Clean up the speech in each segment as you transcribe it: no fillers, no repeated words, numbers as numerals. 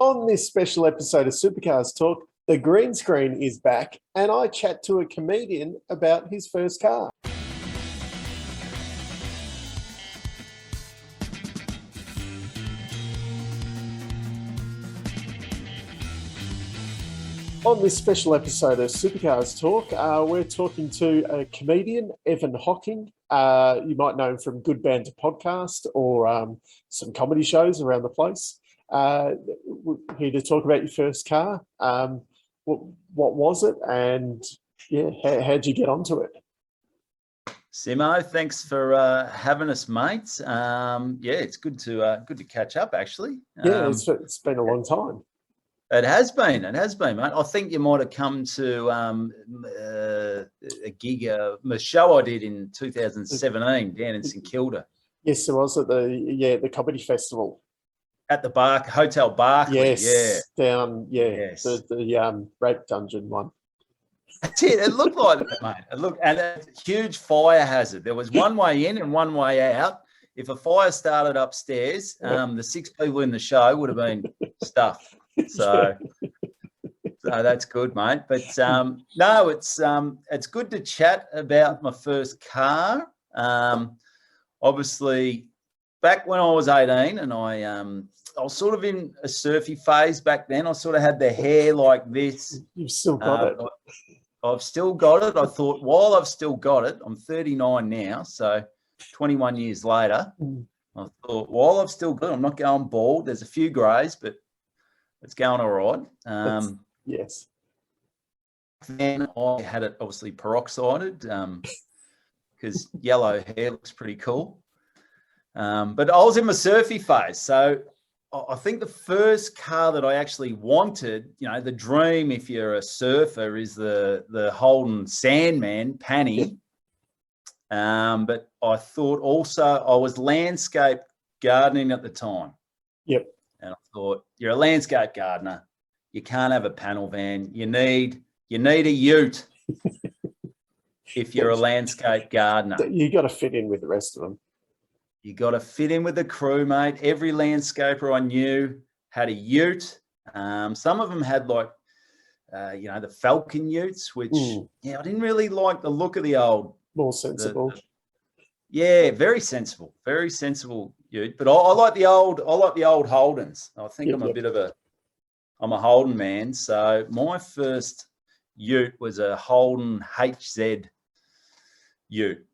On this special episode of Supercars Talk, the green screen is back and I chat to a comedian about his first car. On this special episode of Supercars Talk, we're talking to a comedian, Evan Hocking. You might know him from Good Banter Podcast or some comedy shows around the place. We're here to talk about your first car. What was it, and how'd you get onto it? Simo, thanks for having us, mates. It's good to catch up. Actually, It's been a long time. It has been, mate. I think you might have come to a gig, a show I did in 2017 down in St Kilda. Yes, it was at the comedy festival. At the Hotel Barclay, yes. The rape dungeon one. That's it. It looked like it, mate. And a huge fire hazard. There was one way in and one way out. If a fire started upstairs, the 6 people in the show would have been stuffed. So that's good, mate. But no, it's good to chat about my first car. Obviously, back when I was 18, and I was sort of in a surfy phase back then. I sort of had the hair like this. You've still got it. I've still got it. I thought, while I've still got it, I'm 39 now, so 21 years later, I thought, while I've still got it, I'm not going bald. There's a few greys, but it's going all right. Yes. Then I had it obviously peroxided because yellow hair looks pretty cool. But I was in my surfy phase. So I think the first car that I actually wanted, the dream if you're a surfer is the Holden Sandman, Panny. But I thought also I was landscape gardening at the time. Yep. And I thought, you're a landscape gardener. You can't have a panel van. You need a ute if you're a landscape gardener. You got to fit in with the rest of them. You got to fit in with the crew, mate. Every landscaper I knew had a ute. Some of them had the Falcon utes, which I didn't really like the look of the old. More sensible. Very sensible ute. But I like the old Holdens. I think I'm a Holden man. So my first ute was a Holden HZ ute.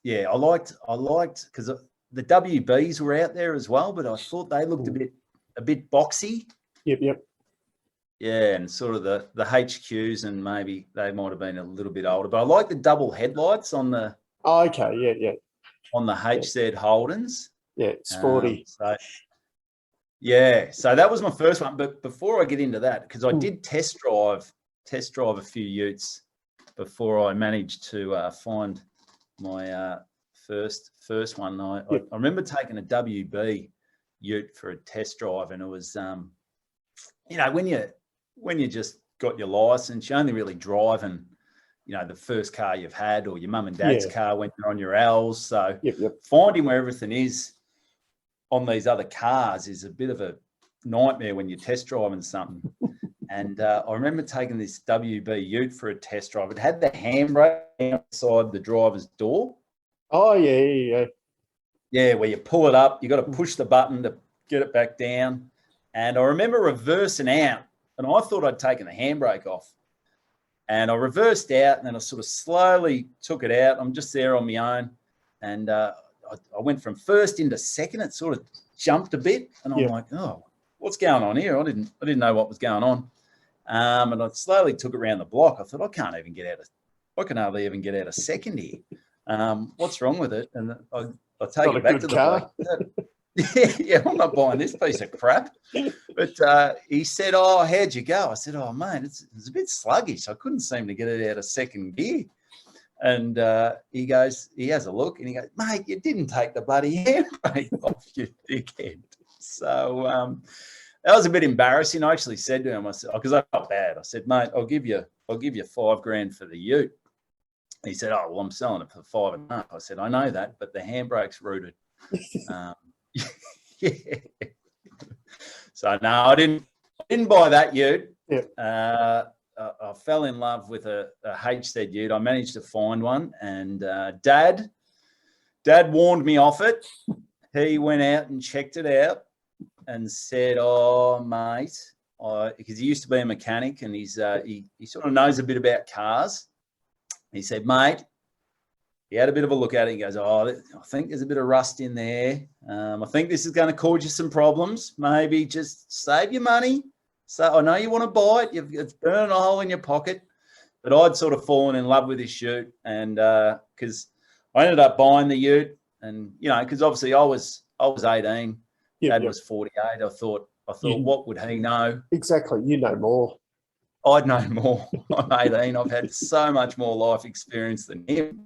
I liked because the WBs were out there as well, but I thought they looked a bit boxy. Yep. Yeah, and sort of the HQs, and maybe they might have been a little bit older. But I like the double headlights on the. Oh, okay, yeah. On the HZ Holdens. Yeah, sporty. So that was my first one. But before I get into that, because I did test drive a few utes before I managed to find my first one. I remember taking a WB ute for a test drive, and it was when you just got your license, you're only really driving the first car you've had, or your mum and dad's car when you're on your L's. So finding where everything is on these other cars is a bit of a nightmare when you're test driving something. And I remember taking this WB ute for a test drive. It had the handbrake outside the driver's door. Oh, yeah. Yeah, where you pull it up, you got to push the button to get it back down. And I remember reversing out, and I thought I'd taken the handbrake off. And I reversed out, and then I sort of slowly took it out. I'm just there on my own. And I went from first into second. It sort of jumped a bit. And I'm like, oh, what's going on here? I didn't know what was going on. And I slowly took it around the block. I thought, I can hardly even get out of second here. What's wrong with it? And I take it back to the car. I'm not buying this piece of crap. But he said, oh, how'd you go? I said, oh, mate, it's a bit sluggish. I couldn't seem to get it out of second gear. And he has a look, and he goes, mate, you didn't take the bloody handbrake off, you dickhead. So that was a bit embarrassing. I actually said to him, because I felt bad. I said, mate, I'll give you $5,000 for the ute. He said, oh, well, I'm selling it for 5.5. I said, I know that, but the handbrake's rooted. Yeah. So no, I didn't buy that ute. Yep. I fell in love with a HZ ute. I managed to find one, and Dad warned me off it. He went out and checked it out and said, "Oh, mate," because he used to be a mechanic, and he sort of knows a bit about cars. He said, "Mate," he had a bit of a look at it. He goes, "Oh, I think there's a bit of rust in there. I think this is going to cause you some problems. Maybe just save your money. So I know you want to buy it. It's burning a hole in your pocket." But I'd sort of fallen in love with this ute, and because I ended up buying the ute, and because obviously I was 18, Dad was 48. I thought, what would he know? Exactly, you know more. I'd know more. I'm 18. I've had so much more life experience than him.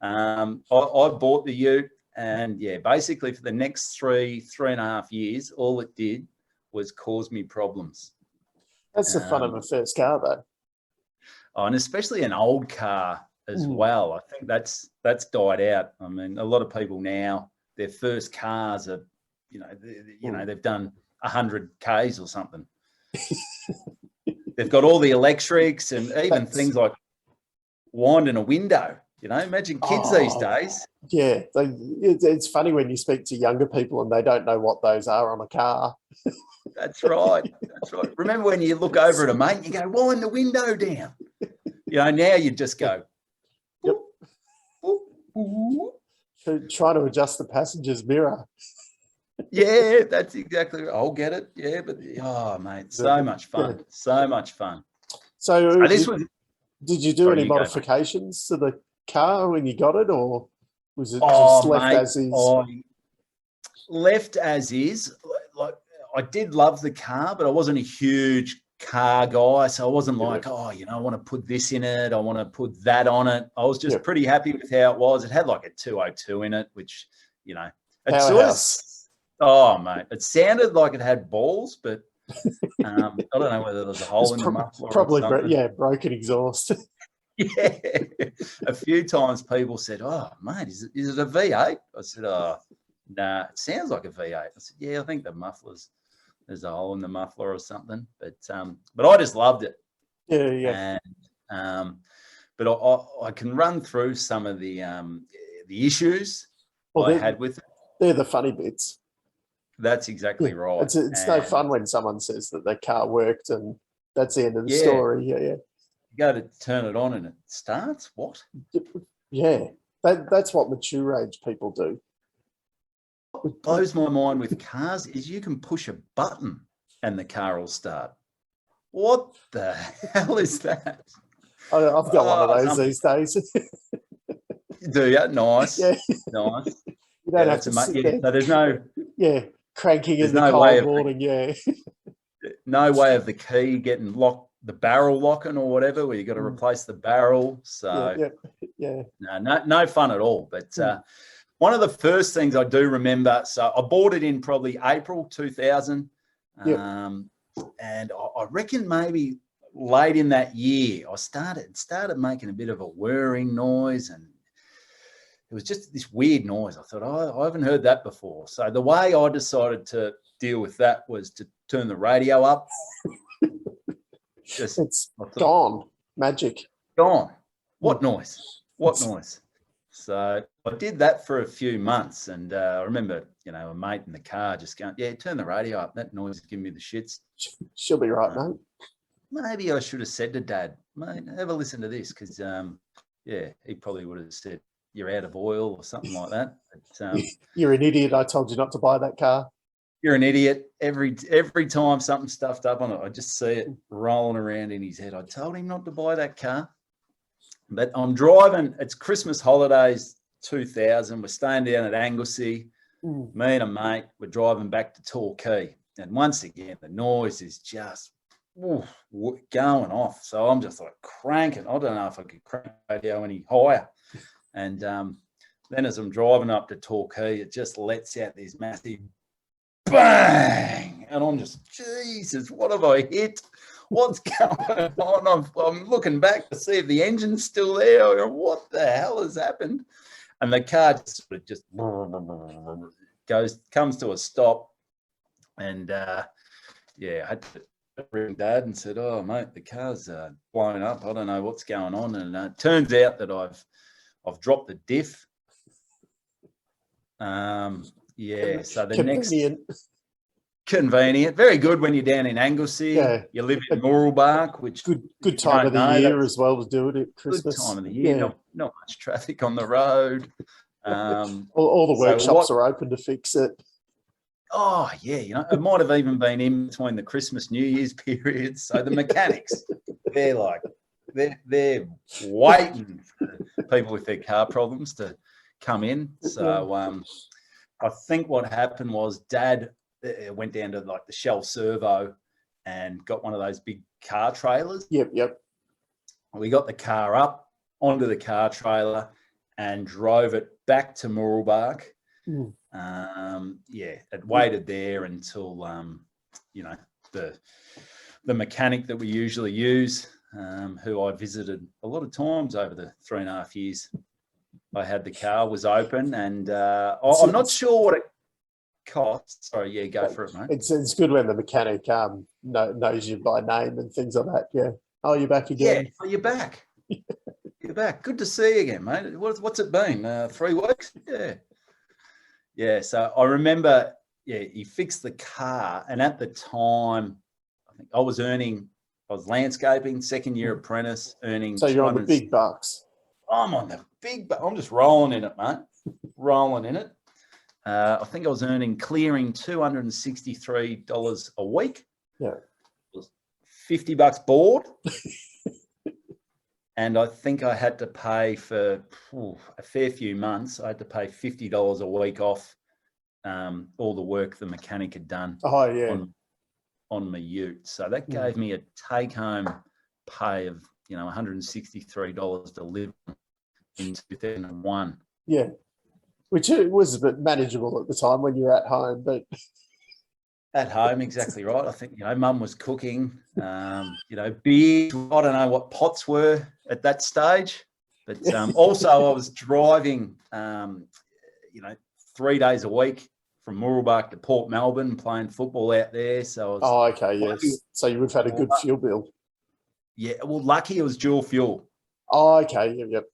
I bought the ute, and basically for the next 3.5 years, all it did was cause me problems. That's the fun of a first car, though. And especially an old car as well. I think that's died out. I mean, a lot of people now, their first cars are, they've done 100 Ks or something. They've got all the electrics and even things like winding a window. Imagine kids these days. Yeah, it's funny when you speak to younger people and they don't know what those are on a car. That's right. That's right. Remember when you look over at a mate and you go, wind the window down? Now you just go. Yep. Try to adjust the passenger's mirror. Yeah, that's exactly right. I'll get it. Yeah, but mate, so much fun. Yeah. So much fun. So did you do any you modifications to the car when you got it, or was it just left as is? Left as is. Like, I did love the car, but I wasn't a huge car guy, so I wasn't like, I want to put this in it, I want to put that on it. I was just pretty happy with how it was. It had like a 202 in it, which mate, it sounded like it had balls, but I don't know whether there's a hole in the muffler. Probably, broken exhaust. Yeah, a few times people said, "Oh, mate, is it a V8?" I said, "Oh, nah, it sounds like a V8." I said, "Yeah, I think the there's a hole in the muffler or something." But I just loved it. Yeah. And but I can run through some of the issues I had with it. They're the funny bits. That's exactly right. It's no fun when someone says that their car worked and that's the end of the story. Yeah. You go to turn it on and it starts. What? Yeah, that's what mature age people do. What blows my mind with cars is you can push a button and the car will start. What the hell is that? I've got one of those these days. Do you? Nice. Yeah. Nice. You don't have to sit there. So there's no... Yeah, cranking in the cold morning, no way of the key getting locked, the barrel locking or whatever, where you got to replace the barrel. So no fun at all. But one of the first things I do remember, so I bought it in probably April 2000, and I reckon maybe late in that year I started making a bit of a whirring noise, and it was just this weird noise. I thought, I haven't heard that before. So the way I decided to deal with that was to turn the radio up. It's gone. Magic. Gone. What noise? What noise? So I did that for a few months, and I remember, a mate in the car just going, turn the radio up. That noise is giving me the shits. She'll be right, mate. Maybe I should have said to Dad, mate, have a listen to this, because, he probably would have said, you're out of oil or something like that. But, you're an idiot. I told you not to buy that car. You're an idiot. Every time something's stuffed up on it, I just see it rolling around in his head. I told him not to buy that car. But I'm driving. It's Christmas holidays 2000. We're staying down at Anglesey. Me and a mate, we're driving back to Torquay. And once again, the noise is just going off. So I'm just like cranking. I don't know if I could crank the radio any higher. And then as I'm driving up to Torquay, it just lets out these massive bang. And I'm just, Jesus, what have I hit? What's going on? I'm looking back to see if the engine's still there, or what the hell has happened. And the car just comes to a stop. And I had to ring Dad and said, "Oh, mate, the car's blown up. I don't know what's going on." And it turns out that I've dropped the diff. So the Convenient. Convenient, very good when you're down in Anglesey. Yeah. You live in Mooralbark, which good time of the year as well to do it at Christmas. Good time of the year. Yeah. Not much traffic on the road. All the workshops are open to fix it. Oh yeah, it might have even been in between the Christmas New Year's periods. So the mechanics, they're waiting for people with their car problems to come in. So I think what happened was Dad went down to like the Shell Servo and got one of those big car trailers. Yep. We got the car up onto the car trailer and drove it back to Mooralbark. It waited there until the mechanic that we usually use, who I visited a lot of times over the 3.5 years I had the car, was open, and I'm not sure what it costs. Sorry, go for it, mate. It's good when the mechanic knows you by name and things like that. Yeah. Oh, you're back again. Yeah, you're back. You're back. Good to see you again, mate. What's it been? 3 weeks? Yeah. Yeah, so I remember, he fixed the car, and at the time, I think I was landscaping, second year apprentice, earning. So you're on the big bucks. I'm on the big bucks. I'm just rolling in it, mate. Rolling in it. I think I was clearing $263 a week. Yeah. It was $50 board. And I think I had to pay for a fair few months. I had to pay $50 a week off all the work the mechanic had done on my ute. So that gave me a take-home pay of $163 to live in 2001. Yeah, which was a bit manageable at the time when you were at home, but. At home, exactly right. I think, Mum was cooking, beer. I don't know what pots were at that stage, but also I was driving, 3 days a week from Mooralbark to Port Melbourne, playing football out there. So yes. So you would have had a good fuel bill. Yeah, well, lucky it was dual fuel. Oh, okay, yep.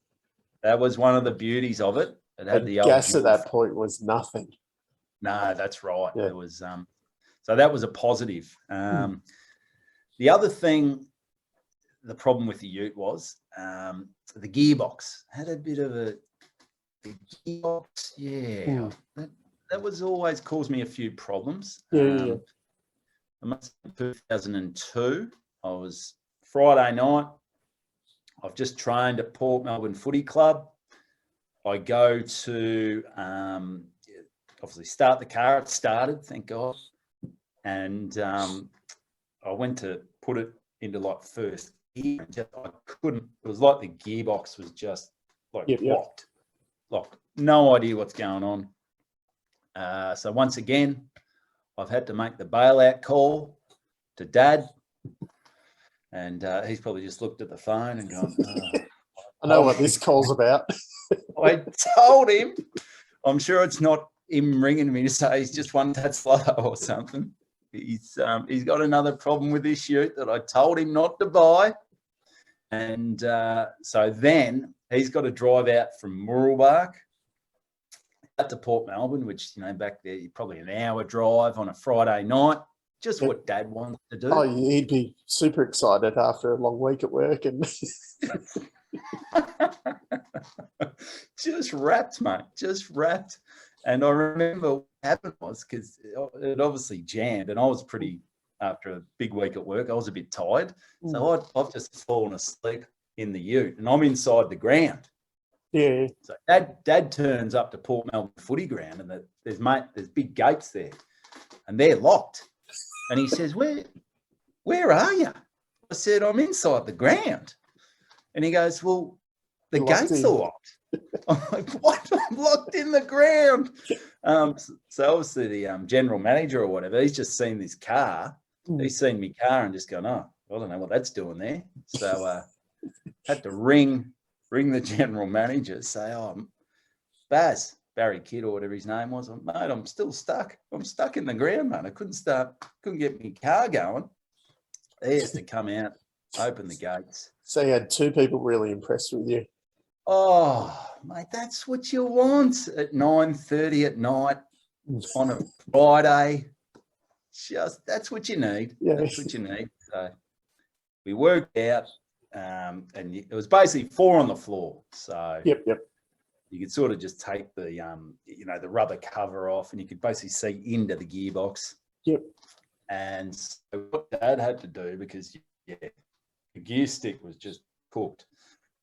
That was one of the beauties of it. It had the gas at that point was nothing. No, that's right. Yeah. It was. So that was a positive. The other thing, the problem with the ute was the gearbox. Had a bit of the gearbox. Yeah, that was always caused me a few problems. Yeah. I must have been 2002. I was Friday night. I've just trained at Port Melbourne Footy Club. I go to obviously start the car. It started, thank God. And I went to put it into like first gear. I couldn't. It was like the gearbox was just like locked. No idea what's going on. So once again, I've had to make the bailout call to Dad. And he's probably just looked at the phone and gone, I know what this call's about. I told him, I'm sure it's not him ringing me to say he's just one tad slow or something. He's got another problem with this ute that I told him not to buy. And so then he's got to drive out from Mooralbark out to Port Melbourne, which, back there, probably an hour drive on a Friday night. Just what Dad wants to do. Oh, he'd be super excited after a long week at work. And just wrapped, mate, just wrapped. And I remember what happened was, because it obviously jammed, and I was after a big week at work, I was a bit tired. So I've just fallen asleep in the ute, and I'm inside the ground. Yeah. So Dad turns up to Port Melbourne Footy Ground, and there's big gates there, and they're locked. And he says, where are you? I said, I'm inside the ground. And he goes, well, the gates are locked. I'm like, what? I'm locked in the ground. So obviously the general manager or whatever, he's just seen this car. He's seen me car and just gone, I don't know what that's doing there. So had to ring the general manager, say, Baz, Barry Kidd or whatever his name was. Mate, I'm still stuck. I'm stuck in the ground, mate. I couldn't get my car going. He has to come out, open the gates. So you had two people really impressed with you. Oh, mate, that's what you want at 9:30 at night on a Friday. That's what you need. Yeah. That's what you need. So we worked out, and it was basically 4 on the floor. So Yep. you could sort of just take the the rubber cover off, and you could basically see into the gearbox. Yep. And so what Dad had to do, because the gear stick was just cooked.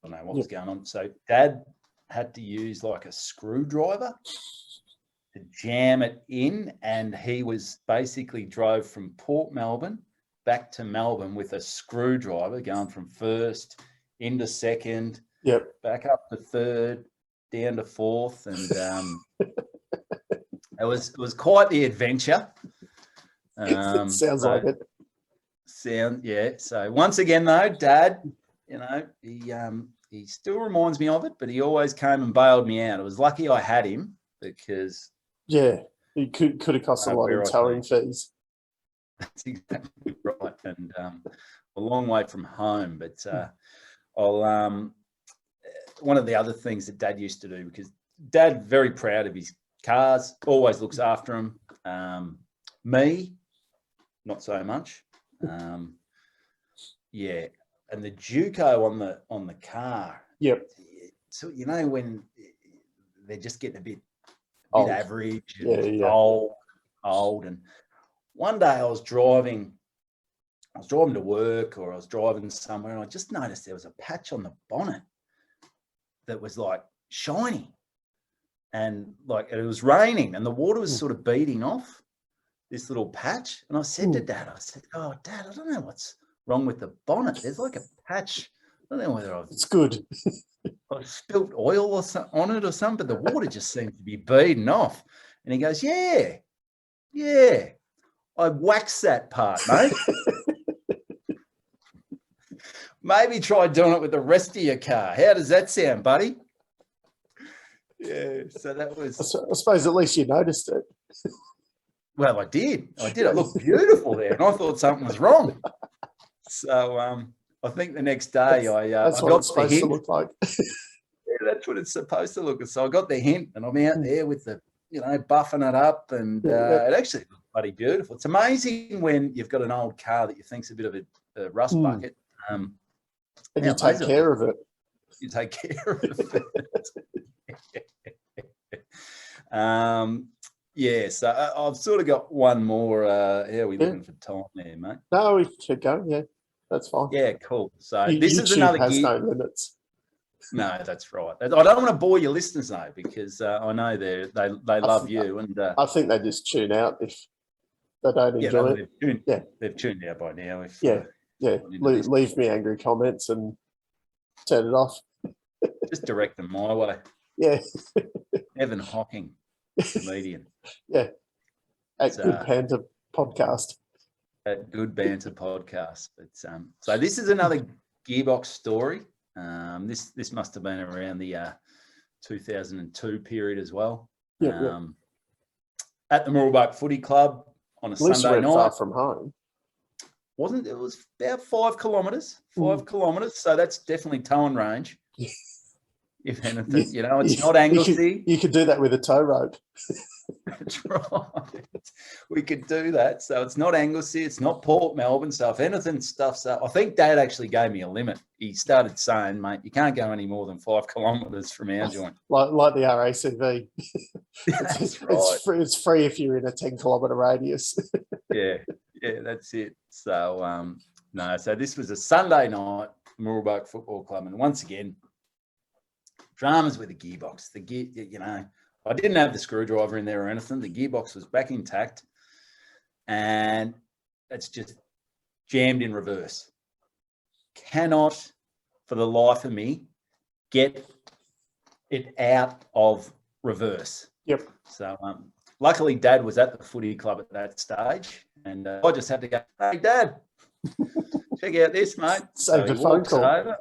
I don't know what was going on. So Dad had to use like a screwdriver to jam it in, and he was basically drove from Port Melbourne back to Melbourne with a screwdriver, going from first into second, back up to third, down to fourth, and it was quite the adventure. Sounds like it. So once again, though, Dad, he still reminds me of it, but he always came and bailed me out. It was lucky I had him, because it could have cost a lot in towing fees. That's exactly right, and a long way from home. But one of the other things that Dad used to do, because Dad very proud of his cars, always looks after them. Me, not so much. And the Juco on the car. Yep. So when they're just getting a bit Old. Average, and old. And one day I was driving to work, or I was driving somewhere, and I just noticed there was a patch on the bonnet that was like shiny, and like it was raining, and the water was sort of beating off this little patch. And I said to Dad, "Oh, Dad, I don't know what's wrong with the bonnet. There's like a patch. I don't know whether It's good. I spilt oil on it or something, but the water just seemed to be beading off." And he goes, yeah, I waxed that part, mate. Maybe try doing it with the rest of your car. How does that sound, buddy? Yeah, so that was... I suppose at least you noticed it. Well, I did. It looked beautiful there, and I thought something was wrong. So I think the next day I got it's supposed to look like. Yeah, that's what it's supposed to look like. So I got the hint, and I'm out there with the, buffing it up, and it actually looked bloody beautiful. It's amazing when you've got an old car that you think's a bit of a rust bucket. And you take care of it. You take care of it. So I've sort of got one more. How are we looking for time there, mate? No, we should go. Yeah, that's fine. Yeah, cool. So this is another has no limits. No, that's right. I don't want to bore your listeners, though, because I know they love you, and I think they just tune out if they don't enjoy it. They've tuned out by now. Leave me angry comments and turn it off. Just direct them my way. Yeah. Evan Hocking, comedian. Yeah. At Good Banter Podcast. At Good Banter Podcast. But so this is another gearbox story. This must have been around the 2002 period as well. At the Mooroolbark Footy Club on a Sunday night. Far from home. Wasn't it? Was about 5 kilometres. 5 kilometres. So that's definitely towing range. If anything, it's not Anglesey. You could do that with a tow rope. That's right. We could do that. So it's not Anglesey. It's not Port Melbourne. So if anything stuffs up, I think Dad actually gave me a limit. He started saying, "Mate, you can't go any more than 5 kilometres from our joint." Like the RACV. That's right. It's free if you're in a 10-kilometre radius. Yeah, that's it. So so this was a Sunday night, Mooroolbark Football Club, and once again, dramas with the gearbox. The gear, I didn't have the screwdriver in there or anything. The gearbox was back intact, and it's just jammed in reverse. Cannot, for the life of me, get it out of reverse. Yep. So luckily, Dad was at the footy club at that stage, and I just had to go, "Hey, Dad, check out this, mate." Saved a phone call. Over.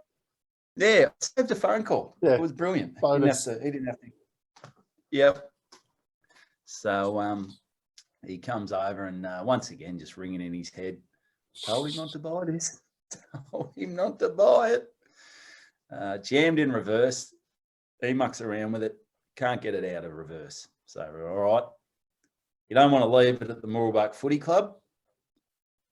Yeah, saved a phone call. Yeah. It was brilliant. Bonus. He didn't have to. Yep. So he comes over and once again, just ringing in his head, told him not to buy this. Told him not to buy it. Jammed in reverse. He mucks around with it. Can't get it out of reverse. So, all right. You don't want to leave it at the Mooroolbark Footy Club.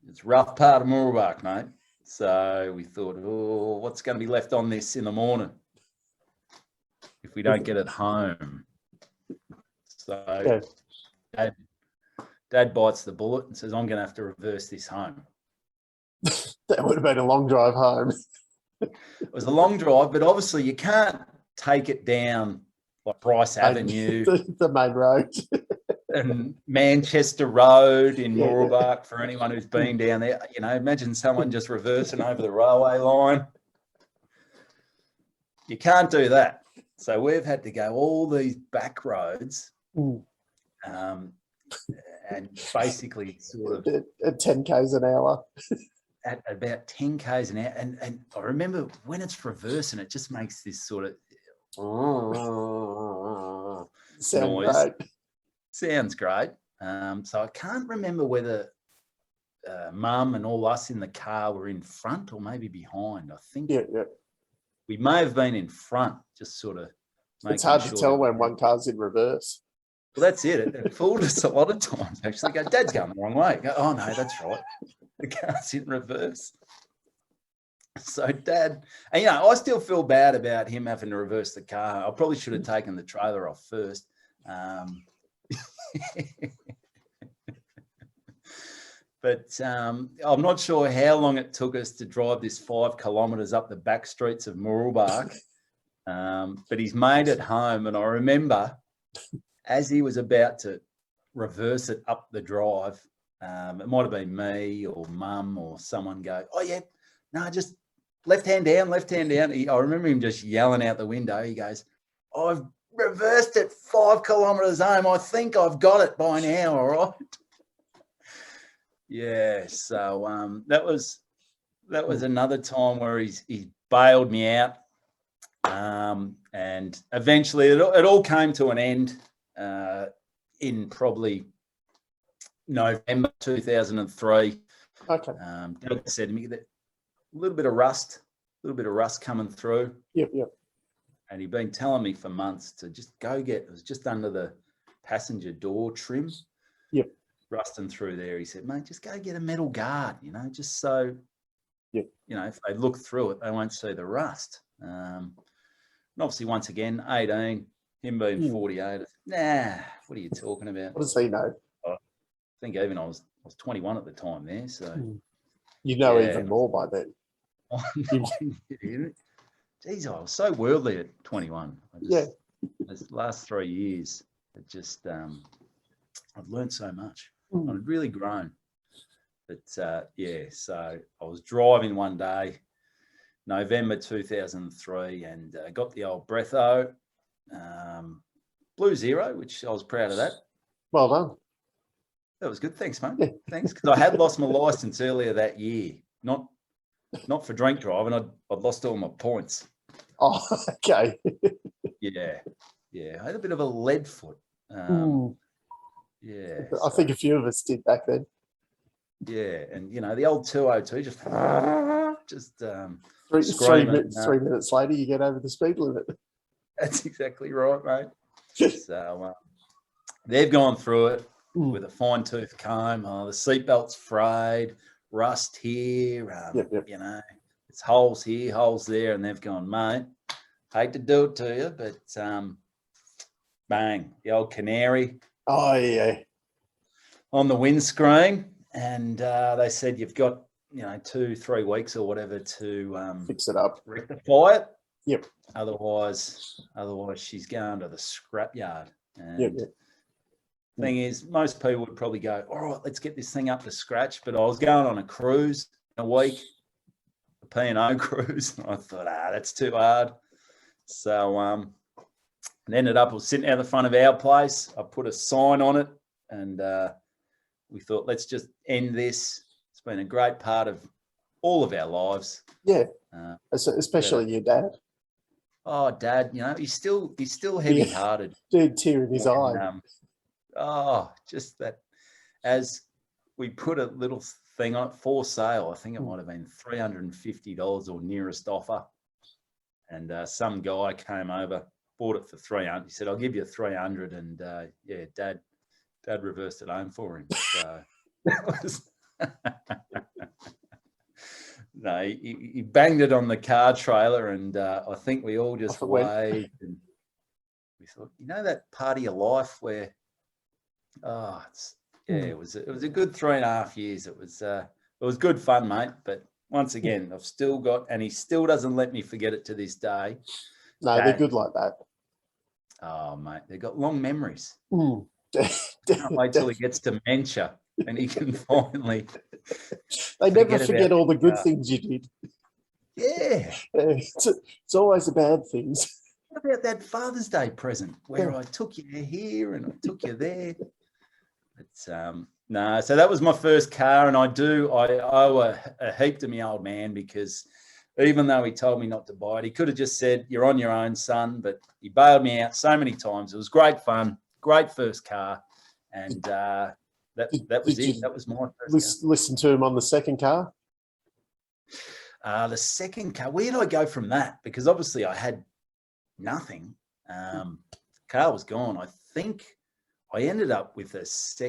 It's a rough part of Mooroolbark, mate. So we thought, oh, what's going to be left on this in the morning if we don't get it home? So Dad bites the bullet and says, I'm going to have to reverse this home. That would have been a long drive home. It was a long drive, but obviously you can't take it down like Bryce Avenue. The main road. And Manchester Road in Mooroolbark, for anyone who's been down there. You know, imagine someone just reversing over the railway line. You can't do that. So we've had to go all these back roads and basically sort of... At 10 k's an hour. At about 10 k's an hour. And I remember when it's reversing, it just makes this sort of noise. Great. Sounds great. So I can't remember whether Mum and all us in the car were in front or maybe behind. I think we may have been in front, just sort of making It's hard sure to tell when one car's in reverse. Well, that's it. It fooled us a lot of times, actually. Go, Dad's going the wrong way. Go, oh, no, that's right. The car's in reverse. So Dad, and, you know, I still feel bad about him having to reverse the car. I probably should have taken the trailer off first. But I'm not sure how long it took us to drive this 5 kilometres up the back streets of Mooroolbark. But he's made it home. And I remember as he was about to reverse it up the drive, it might have been me or Mum or someone go, oh, yeah, no, just left hand down, left hand down. I remember him just yelling out the window. He goes, I've reversed it 5 kilometres home. I think I've got it by now, all right? Yeah, so that was another time where he bailed me out, and eventually it all came to an end in probably November 2003. Okay. Dad said to me that a little bit of rust coming through. Yep. And he'd been telling me for months to just go get, it was just under the passenger door trim. Yep. Rusting through there. He said, mate, just go get a metal guard, you know, just so, yep, you know, if they look through it, they won't see the rust. And obviously, once again, 18, him being 48, nah, what are you talking about? What does he know? I think even I was 21 at the time there, so. You know even more by then. Geez, I was so worldly at 21. These last 3 years, it just, I've learned so much. I've really grown. But, so I was driving one day, November 2003, and got the old Breatho, Blue Zero, which I was proud of that. Well done. That was good. Thanks, mate. Thanks. Because I had lost my licence earlier that year. Not for drink driving. I'd lost all my points. Oh, okay. Yeah. I had a bit of a lead foot. Yeah. I think a few of us did back then. Yeah. And, you know, the old 202 just 3 minutes later, you get over the speed limit. That's exactly right, mate. So they've gone through it with a fine-tooth comb. Oh, the seatbelt's frayed, rust here, you know, it's holes here, holes there, and they've gone, mate, hate to do it to you, but bang, the old canary. Oh, yeah. On the windscreen, and they said you've got, you know, 2-3 weeks or whatever to fix it up, rectify it. Yep. Otherwise she's going to the scrapyard. Yep. Thing is, most people would probably go, all right, let's get this thing up to scratch. But I was going on a cruise a week, a P&O cruise, and I thought, that's too hard. So it ended up, I was sitting out the front of our place. I put a sign on it, and we thought, let's just end this. It's been a great part of all of our lives. Yeah, especially your dad. Oh, Dad, you know, he's still heavy-hearted. Dude, tear in his eye. Oh, just that. As we put a little thing on it for sale, I think it might have been $350 or nearest offer. And some guy came over, bought it for 300. He said, "I'll give you 300." And yeah, Dad reversed it home for him. So that was no, he banged it on the car trailer, and I think we all just waved. And we thought, that part of your life where, it was a good 3.5 years. It was good fun, mate. But once again, I've still got, and he still doesn't let me forget it to this day. No, they're good like that. Oh, mate, they've got long memories. Can't wait till he gets dementia and he can finally. They never forget all the good things you did. Yeah. It's always the bad things. What about that Father's Day present where I took you here and I took you there? It's no, so that was my first car, and I owe a heap to my old man, because even though he told me not to buy it, he could have just said, "You're on your own, son," but he bailed me out so many times. It was great fun, great first car, and that was it. That was my first car. Listen to him on the second car? The second car, where did I go from that? Because obviously I had nothing. Car was gone. I think I ended up with I just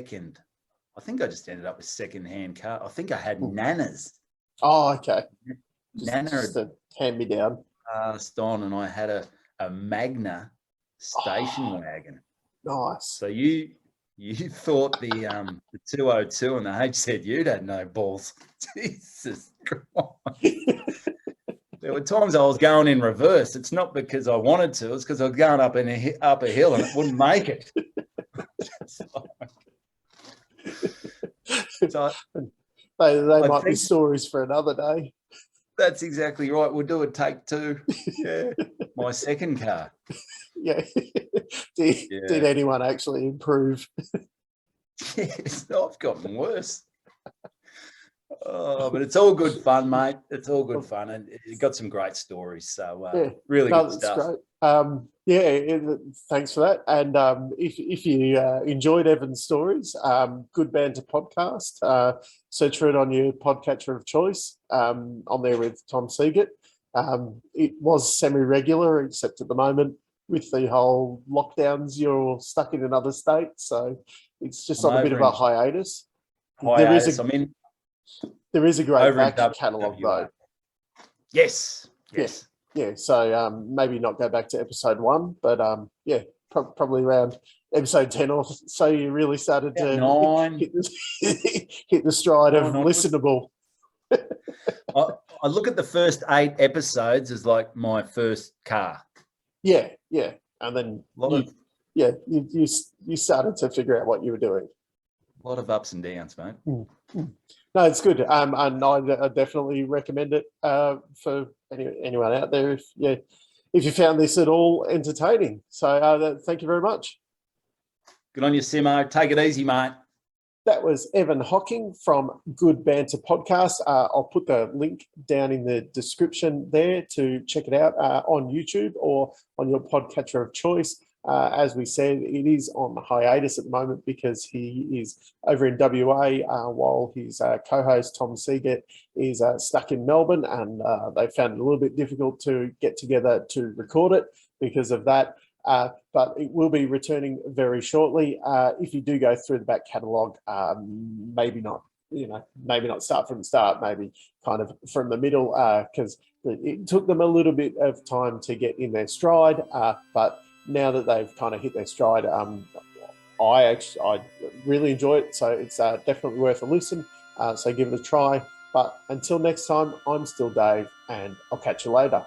ended up with second-hand car. I think I had Nana's. Oh, okay. Nana just a hand-me-down. Passed on, and I had a Magna station wagon. Nice. So you thought the 202 and the HZU'd had no balls. Jesus Christ. There were times I was going in reverse. It's not because I wanted to. It's because I was going up a hill and it wouldn't make it. So they might be stories for another day. That's exactly right. We'll do a take two. Yeah. My second car. Yeah. Did anyone actually improve? Yes, I've gotten worse. Oh, but it's all good fun, mate. It's all good fun, and you got some great stories. So really good stuff. Great. Thanks for that. And if you enjoyed Evan's stories, Good Banter Podcast, search for it on your podcatcher of choice. On there with Tom Siegert. It was semi-regular, except at the moment with the whole lockdowns, you're stuck in another state, so it's just on a bit of a hiatus. There is a great back catalogue, though. Yes. Yeah. So maybe not go back to episode 1, but probably around episode 10 or so you really started to hit the stride of listenable. I look at the first 8 episodes as like my first car. Yeah, and then you started to figure out what you were doing. A lot of ups and downs, mate. No, it's good. And I definitely recommend it for anyone out there if you found this at all entertaining. So thank you very much. Good on you, Simo. Take it easy, mate. That was Evan Hocking from Good Banter Podcast. I'll put the link down in the description there to check it out on YouTube or on your podcatcher of choice. As we said, it is on hiatus at the moment because he is over in WA while his co-host Tom Siegert is stuck in Melbourne, and they found it a little bit difficult to get together to record it because of that. But it will be returning very shortly. If you do go through the back catalogue, maybe not start from the start, maybe kind of from the middle, because it took them a little bit of time to get in their stride. But now that they've kind of hit their stride, I really enjoy it. So it's definitely worth a listen. So give it a try. But until next time, I'm still Dave, and I'll catch you later.